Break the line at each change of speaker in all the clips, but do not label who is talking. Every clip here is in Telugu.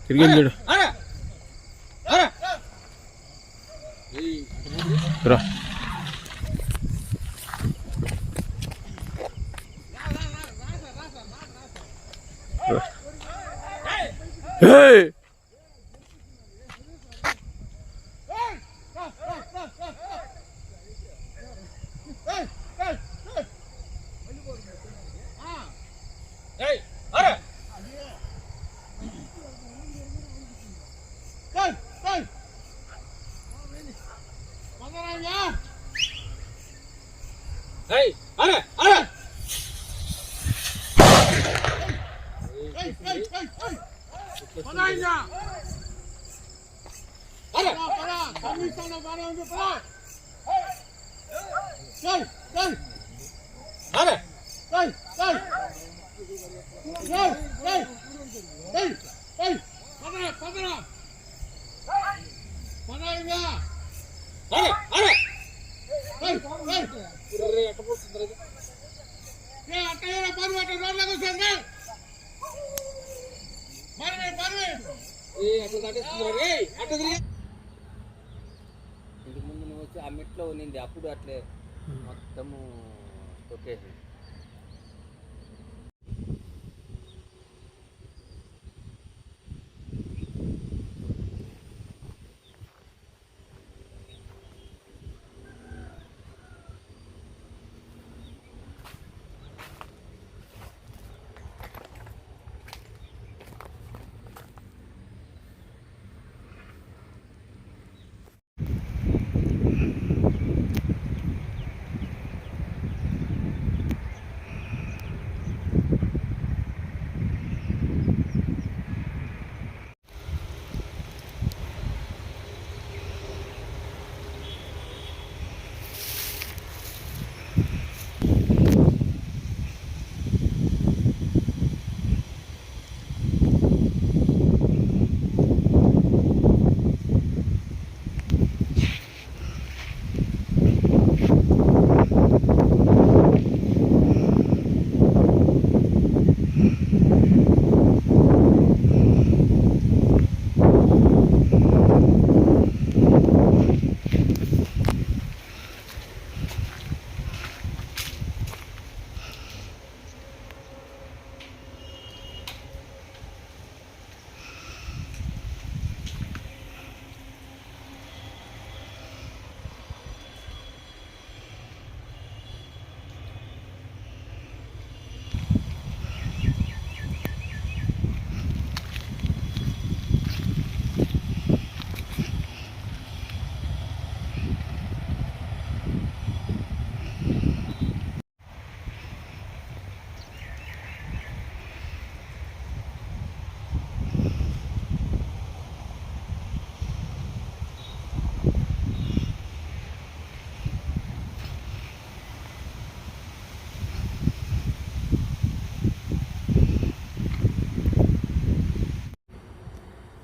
తిరిగి చూడు రా. Hey!
ఇంటి ముందు నువ్వు వచ్చి ఆ మెట్లో ఉన్నింది అప్పుడు అట్లే మొత్తము తొక్కేసి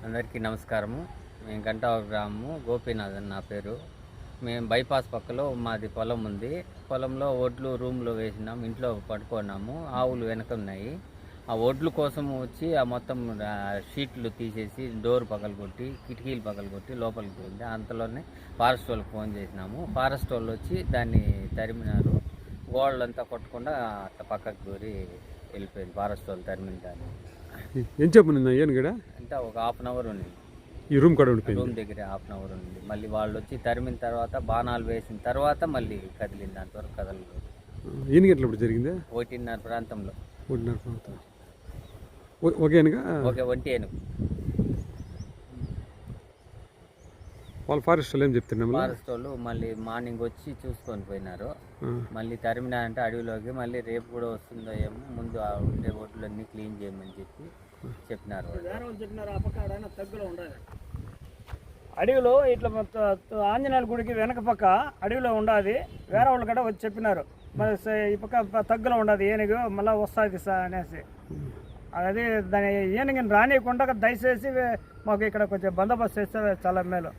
అందరికీ నమస్కారము. మేము గంటావరం గ్రామము, గోపీనాథ్ అని నా పేరు. మేము బైపాస్ పక్కలో మాది పొలం ఉంది. పొలంలో ఒడ్లు రూమ్లో వేసినాం, ఇంట్లో పడుకున్నాము. ఆవులు వెనక ఉన్నాయి. ఆ ఒడ్లు కోసం వచ్చి ఆ మొత్తం షీట్లు తీసేసి డోర్ పగలగొట్టి కిటికీలు పగలగొట్టి లోపలికి పోయింది. అంతలోనే ఫారెస్ట్ వాళ్ళకి ఫోన్ చేసినాము. ఫారెస్ట్ వాళ్ళు వచ్చి దాన్ని తరిమినారు. గోళ్ళంతా కొట్టకుండా అట్లా పక్కకు దూరి వెళ్ళిపోయింది. ఫారెస్ట్ వాళ్ళు తరిమిన దాన్ని
ఏం చెప్పు ఏనుగడ
అంటే ఒక హాఫ్ అన్ అవర్ ఉంది.
ఈ రూమ్ కూడా ఉండిపోయింది.
రూమ్ దగ్గర హాఫ్ అన్ అవర్ ఉంది. మళ్ళీ వాళ్ళు వచ్చి తరిమిన తర్వాత బాణాలు వేసిన తర్వాత మళ్ళీ కదిలింది. అంతవరకు కదలలేదు.
ఎన్ని గంటలు ఇప్పుడు జరిగింది?
1:30 ప్రాంతంలో.
1:30 ప్రాంతం. ఒకే
ఏనుగు.
వాళ్ళు ఫారెస్ట్ వాళ్ళు ఏం చెప్తున్నారు?
ఫారెస్ట్ వాళ్ళు మళ్ళీ మార్నింగ్ వచ్చి చూసుకొని పోయినారు. మళ్ళీ తరిమినారంటే అడవిలోకి మళ్ళీ రేపు కూడా వస్తుందో ఏమో, ముందు ఉండే ఒడ్లన్నీ క్లీన్ చేయమని చెప్పి చెప్పినారు.
అడవిలో ఇట్లా ఆంజనేయుల గుడికి వెనక పక్క అడవిలో ఉండాది. వేరే వాళ్ళు కూడా వచ్చి చెప్పినారు, మరి ఈ పక్క తగ్గులో ఉండదు ఏనుగు, మళ్ళీ వస్తుంది సార్ అనేసి. అదే దాని ఏనుగుని రానియకుండా దయచేసి మాకు ఇక్కడ కొంచెం బందోబస్తు చేస్తే చాలా మేలు.